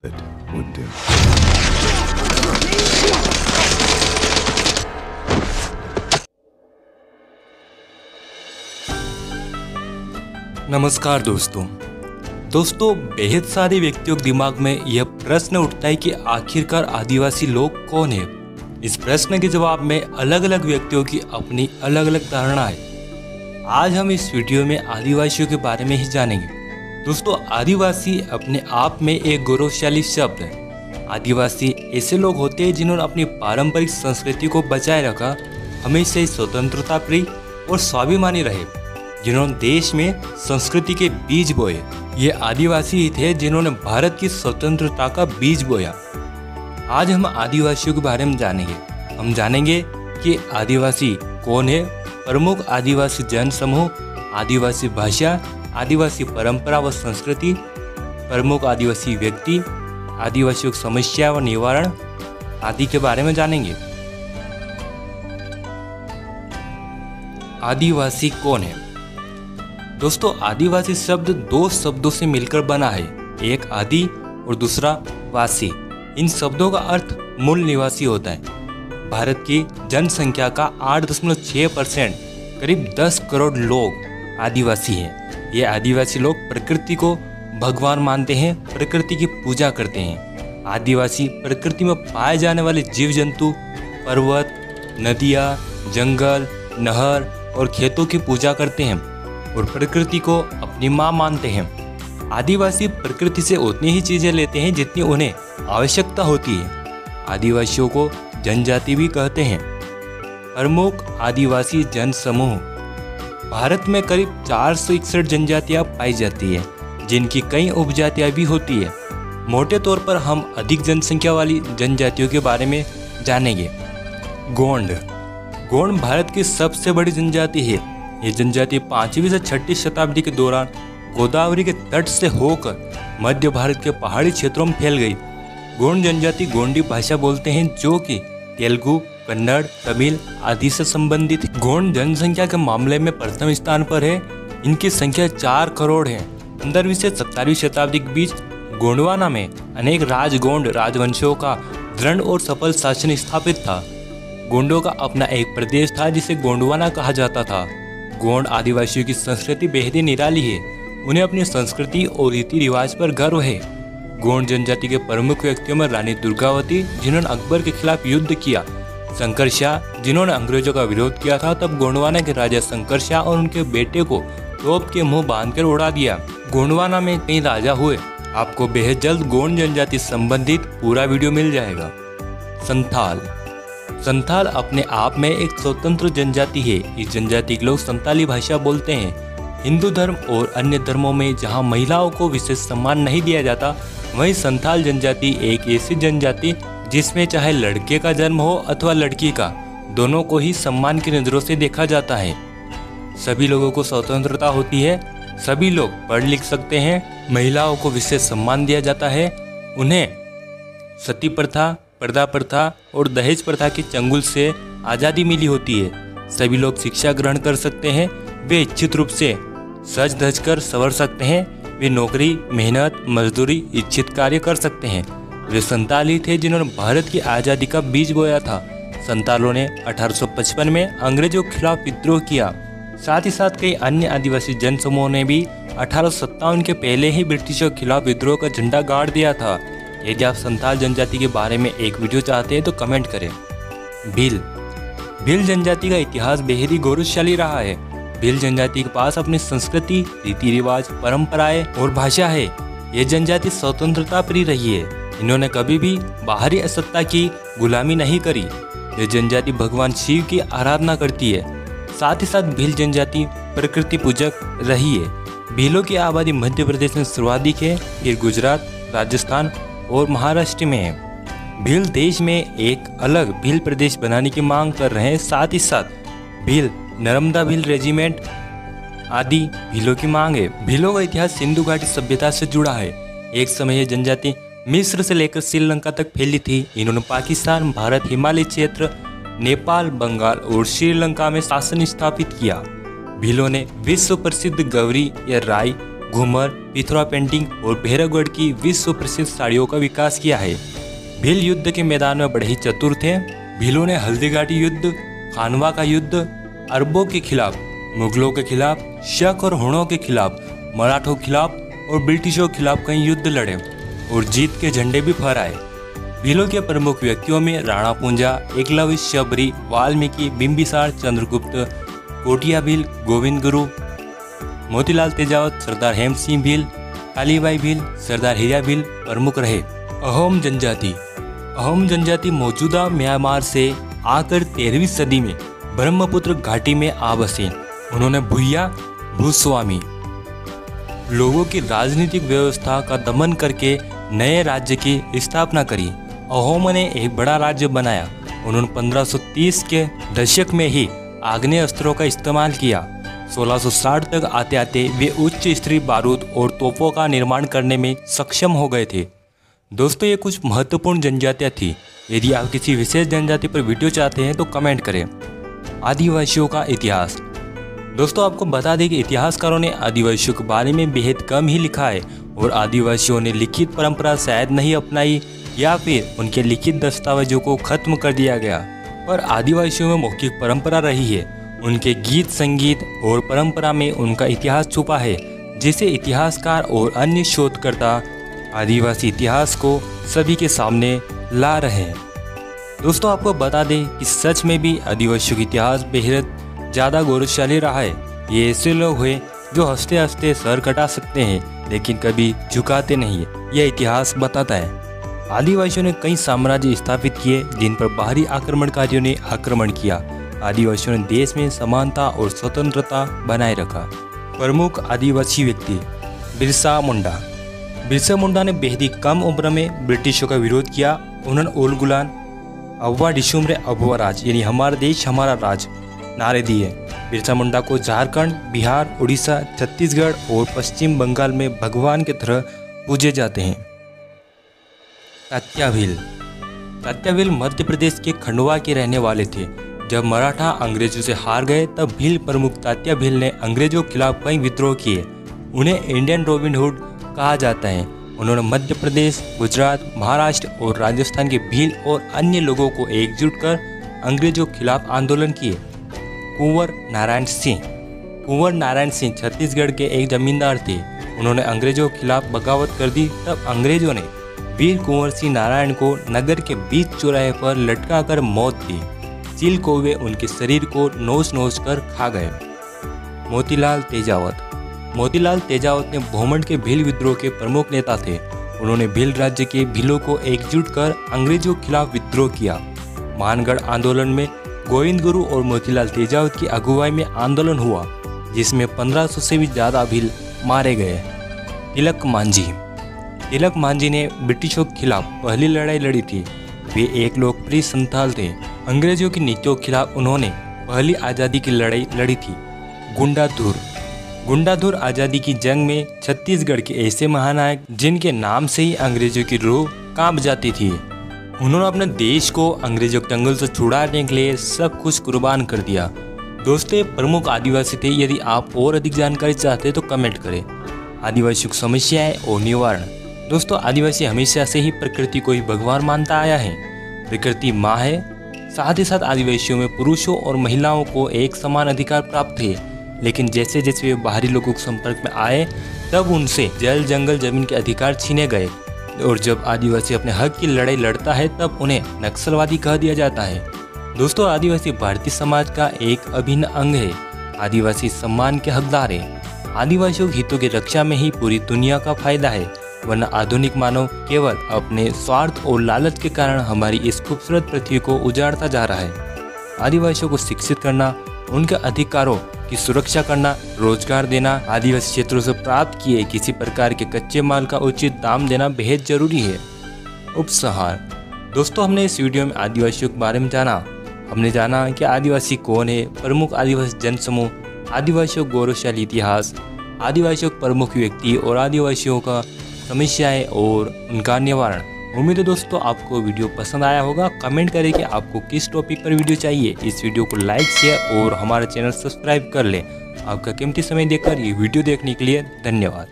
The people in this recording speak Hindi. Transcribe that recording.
Und नमस्कार दोस्तों। बेहद सारे व्यक्तियों के दिमाग में यह प्रश्न उठता है कि आखिरकार आदिवासी लोग कौन है। इस प्रश्न के जवाब में अलग अलग व्यक्तियों की अपनी अलग अलग धारणा है। आज हम इस वीडियो में आदिवासियों के बारे में ही जानेंगे। दोस्तों, आदिवासी अपने आप में एक गौरवशाली शब्द है। आदिवासी ऐसे लोग होते हैं जिन्होंने अपनी पारंपरिक संस्कृति को बचाए रखा, हमेशा ही स्वतंत्रता प्रिय और स्वाभिमानी रहे, जिन्होंने देश में संस्कृति के बीज बोए। ये आदिवासी ही थे जिन्होंने भारत की स्वतंत्रता का बीज बोया। आज हम आदिवासियों के बारे में जानेंगे। हम जानेंगे कि आदिवासी कौन है, प्रमुख आदिवासी जन समूह, आदिवासी भाषा, आदिवासी परंपरा व संस्कृति, प्रमुख आदिवासी व्यक्ति, आदिवासियों की समस्या व निवारण आदि के बारे में जानेंगे। आदिवासी कौन है? दोस्तों, आदिवासी शब्द दो शब्दों से मिलकर बना है, एक आदि और दूसरा वासी। इन शब्दों का अर्थ मूल निवासी होता है। भारत की जनसंख्या का 8.6% करीब 10 करोड़ लोग आदिवासी हैं। ये आदिवासी लोग प्रकृति को भगवान मानते हैं, प्रकृति की पूजा करते हैं। आदिवासी प्रकृति में पाए जाने वाले जीव जंतु, पर्वत, नदियाँ, जंगल, नहर और खेतों की पूजा करते हैं और प्रकृति को अपनी माँ मानते हैं। आदिवासी प्रकृति से उतनी ही चीजें लेते हैं जितनी उन्हें आवश्यकता होती है। आदिवासियों को जनजाति भी कहते हैं। प्रमुख आदिवासी जन समूह। भारत में करीब 461 जनजातियां पाई जाती है, जिनकी कई उपजातियां भी होती है। मोटे तौर पर हम अधिक जनसंख्या वाली जनजातियों के बारे में जानेंगे। गोंड। गोंड भारत की सबसे बड़ी जनजाति है। ये जनजाति 5वीं से 6वीं शताब्दी के दौरान गोदावरी के तट से होकर मध्य भारत के पहाड़ी क्षेत्रों में फैल गई। गोंड जनजाति गोंडी भाषा बोलते हैं, जो कि तेलुगु, कन्नड़, तमिल आदि से संबंधित। गोंड जनसंख्या के मामले में प्रथम स्थान पर है। इनकी संख्या 4 करोड़ है। 15वीं से 17वीं शताब्दी के बीच गोंडवाना में अनेक राजगोंड राजवंशों का दृढ़ और सफल शासन स्थापित था। गोंडों का अपना एक प्रदेश था जिसे गोंडवाना कहा जाता था। गोंड आदिवासियों की संस्कृति बेहद ही निराली है। उन्हें अपनी संस्कृति और रीति रिवाज पर गर्व है। गोंड जनजाति के प्रमुख व्यक्तियों में रानी दुर्गावती, जिन्होंने अकबर के खिलाफ युद्ध किया, शंकर शाह, जिन्होंने अंग्रेजों का विरोध किया था, तब गोंडवाना के राजा शंकर शाह और उनके बेटे को तोप के मुंह बांधकर उड़ा दिया। गोंडवाना में कई राजा हुए। आपको बेहद जल्द गोंड जनजाति संबंधित पूरा वीडियो मिल जाएगा। संथाल। संथाल अपने आप में एक स्वतंत्र जनजाति है। इस जनजाति के लोग संताली भाषा बोलते हैं। हिंदू धर्म और अन्य धर्मों में जहां महिलाओं को विशेष सम्मान नहीं दिया जाता, वहीं संथाल जनजाति एक ऐसी जनजाति जिसमें चाहे लड़के का जन्म हो अथवा लड़की का, दोनों को ही सम्मान की नज़रों से देखा जाता है। सभी लोगों को स्वतंत्रता होती है। सभी लोग पढ़ लिख सकते हैं। महिलाओं को विशेष सम्मान दिया जाता है। उन्हें सती प्रथा, पर्दा प्रथा और दहेज प्रथा के चंगुल से आज़ादी मिली होती है। सभी लोग शिक्षा ग्रहण कर सकते हैं। वे इच्छित रूप से सज धज कर संवर सकते हैं। वे नौकरी, मेहनत, मजदूरी, इच्छित कार्य कर सकते हैं। वे संताल ही थे जिन्होंने भारत की आज़ादी का बीज बोया था। संतालों ने 1855 में अंग्रेजों के खिलाफ विद्रोह किया। साथ ही साथ कई अन्य आदिवासी जन समूहों ने भी 1857 के पहले ही ब्रिटिशों के खिलाफ विद्रोह का झंडा गाड़ दिया था। यदि आप संथाल जनजाति के बारे में एक वीडियो चाहते हैं तो कमेंट करें। भील। भील जनजाति का इतिहास बेहद ही गौरवशाली रहा है। भील जनजाति के पास अपनी संस्कृति, रीति रिवाज, परंपराएं और भाषा है। ये जनजाति स्वतंत्रता प्रिय रही है। इन्होंने कभी भी बाहरी सत्ता की गुलामी नहीं करी। ये जनजाति भगवान शिव की आराधना करती है। साथ ही साथ भील जनजाति प्रकृति पूजक रही है। भीलों की आबादी मध्य प्रदेश में सर्वाधिक है, फिर गुजरात, राजस्थान और महाराष्ट्र में है। भील देश में एक अलग भील प्रदेश बनाने की मांग कर रहे हैं। साथ ही साथ भील, नर्मदा भील रेजिमेंट आदि भीलों की मांग है। भीलों का इतिहास सिंधु घाटी सभ्यता से जुड़ा है। एक समय यह जनजाति मिस्र से लेकर श्रीलंका तक फैली थी। इन्होंने पाकिस्तान, भारत, हिमालय क्षेत्र, नेपाल, बंगाल और श्रीलंका में शासन स्थापित किया। भीलों ने विश्व प्रसिद्ध गवरी या राई घूमर, पिथौरा पेंटिंग और भैरवगढ़ की विश्व प्रसिद्ध साड़ियों का विकास किया है। भील युद्ध के मैदान में बड़े ही चतुर थे। भीलों ने हल्दीघाटी युद्ध, खानवा का युद्ध, अरबों के खिलाफ, मुगलों के खिलाफ, शक और हुणों के खिलाफ, मराठों के खिलाफ और ब्रिटिशों के खिलाफ कई युद्ध लड़े और जीत के झंडे भी फहराए। भीलों के प्रमुख व्यक्तियों में राणा पूंजा, एकलव्य, शबरी, वाल्मीकि, बिंबिसार, चंद्रगुप्त, कोटिया भील, गोविंद गुरु, मोतीलाल तेजावत, सरदार हेम सिंह भील, कालीबाई भील, सरदार हीरा भील प्रमुख रहे। अहोम जनजाति मौजूदा म्यांमार से आकर 13वीं सदी में ब्रह्मपुत्र घाटी में आ बसे। उन्होंने भूया भूस्वामी लोगों की राजनीतिक व्यवस्था का दमन करके नए राज्य की स्थापना करी। अहोम ने एक बड़ा राज्य बनाया। उन्होंने 1530 के दशक में ही आग्नेय अस्त्रों का इस्तेमाल किया। 1660 तक आते आते वे उच्च स्तरीय बारूद और तोपों का निर्माण करने में सक्षम हो गए थे। दोस्तों, ये कुछ महत्वपूर्ण जनजातियाँ थी। यदि आप किसी विशेष जनजाति पर वीडियो चाहते हैं तो कमेंट करें। आदिवासियों का इतिहास। दोस्तों, आपको बता दें कि इतिहासकारों ने आदिवासियों के बारे में बेहद कम ही लिखा है और आदिवासियों ने लिखित परंपरा शायद नहीं अपनाई या फिर उनके लिखित दस्तावेजों को खत्म कर दिया गया। पर आदिवासियों में मौखिक परंपरा रही है। उनके गीत, संगीत और परंपरा में उनका इतिहास छुपा है, जिसे इतिहासकार और अन्य शोधकर्ता आदिवासी इतिहास को सभी के सामने ला रहे हैं। दोस्तों, आपको बता दें कि सच में भी आदिवासियों का इतिहास बेहद ज़्यादा गौरवशाली रहा है। ये ऐसे लोग हैं जो हंसते हंसते सर कटा सकते हैं लेकिन कभी झुकाते नहीं है, यह इतिहास बताता है। आदिवासियों ने कई साम्राज्य स्थापित किए जिन पर बाहरी आक्रमणकारियों ने आक्रमण किया। आदिवासियों ने देश में समानता और स्वतंत्रता बनाए रखा। प्रमुख आदिवासी व्यक्ति बिरसा मुंडा। बिरसा मुंडा ने बेहद ही कम उम्र में ब्रिटिशों का विरोध किया। उन्होंने ओल गुलान, अव्वा डिशुमरे अभुआ राज यानी हमारा देश हमारा राज नारे दिए। बिरसा मुंडा को झारखंड, बिहार, उड़ीसा, छत्तीसगढ़ और पश्चिम बंगाल में भगवान की तरह पूजे जाते हैं। तात्या भील मध्य प्रदेश के खंडवा के रहने वाले थे। जब मराठा अंग्रेजों से हार गए तब भील प्रमुख तात्या भील ने अंग्रेजों के खिलाफ कई विद्रोह किए। उन्हें इंडियन रॉबिन हुड कहा जाता है। उन्होंने मध्य प्रदेश, गुजरात, महाराष्ट्र और राजस्थान के भील और अन्य लोगों को एकजुट कर अंग्रेजों के खिलाफ आंदोलन किए। कुंवर नारायण सिंह छत्तीसगढ़ के एक जमींदार थे। उन्होंने अंग्रेजों के खिलाफ बगावत कर दी। तब अंग्रेजों ने वीर कुंवर सिंह नारायण को नगर के बीच चौराहे पर लटकाकर मौत दी। चील कौवे उनके शरीर को नोच कर खा गए। मोतीलाल तेजावत ने भोमंड के भील विद्रोह के प्रमुख नेता थे। उन्होंने भील राज्य के भीलों को एकजुट कर अंग्रेजों के खिलाफ विद्रोह किया। मानगढ़ आंदोलन में गोविंद गुरु और मोतीलाल तेजावत की अगुवाई में आंदोलन हुआ, जिसमें 1500 से भी ज़्यादा भील मारे गए। तिलक मांझी ने ब्रिटिशों के खिलाफ पहली लड़ाई लड़ी थी। वे एक लोकप्रिय संथाल थे। अंग्रेजों की नीतियों के खिलाफ उन्होंने पहली आज़ादी की लड़ाई लड़ी थी। गुंडाधुर आज़ादी की जंग में छत्तीसगढ़ के ऐसे महानायक जिनके नाम से ही अंग्रेजों की रूह कांप जाती थी। उन्होंने अपने देश को अंग्रेजों के चंगुल से छुड़ाने के लिए सब कुछ कुर्बान कर दिया। दोस्तों, प्रमुख आदिवासी थे। यदि आप और अधिक जानकारी चाहते हैं तो कमेंट करें। आदिवासियों की समस्याएं और निवारण। दोस्तों, आदिवासी हमेशा से ही प्रकृति को ही भगवान मानता आया है। प्रकृति माँ है। साथ ही साथ आदिवासियों में पुरुषों और महिलाओं को एक समान अधिकार प्राप्त थे। लेकिन जैसे जैसे वे बाहरी लोगों के संपर्क में आए तब उनसे जल, जंगल, जमीन के अधिकार छीने गए। और जब आदिवासी अपने हक की लड़ाई लड़ता है तब उन्हें नक्सलवादी कह दिया जाता है। दोस्तों, आदिवासी भारतीय समाज का एक अभिन्न अंग है। आदिवासी सम्मान के हकदार है। आदिवासियों के हितों की रक्षा में ही पूरी दुनिया का फायदा है, वरना आधुनिक मानव केवल अपने स्वार्थ और लालच के कारण हमारी इस खूबसूरत पृथ्वी को उजाड़ता जा रहा है। आदिवासियों को शिक्षित करना, उनके अधिकारों की सुरक्षा करना, रोजगार देना, आदिवासी क्षेत्रों से प्राप्त किए किसी प्रकार के कच्चे माल का उचित दाम देना बेहद जरूरी है। उपसंहार। दोस्तों, हमने इस वीडियो में आदिवासियों के बारे में जाना। हमने जाना कि आदिवासी कौन है, प्रमुख आदिवासी जनसमूह, आदिवासियों गौरवशाली इतिहास, आदिवासियों प्रमुख व्यक्ति और आदिवासियों का समस्याएं और उनका निवारण। उम्मीद है दोस्तों आपको वीडियो पसंद आया होगा। कमेंट करें कि आपको किस टॉपिक पर वीडियो चाहिए। इस वीडियो को लाइक, शेयर और हमारा चैनल सब्सक्राइब कर लें। आपका कीमती समय देकर ये वीडियो देखने के लिए धन्यवाद।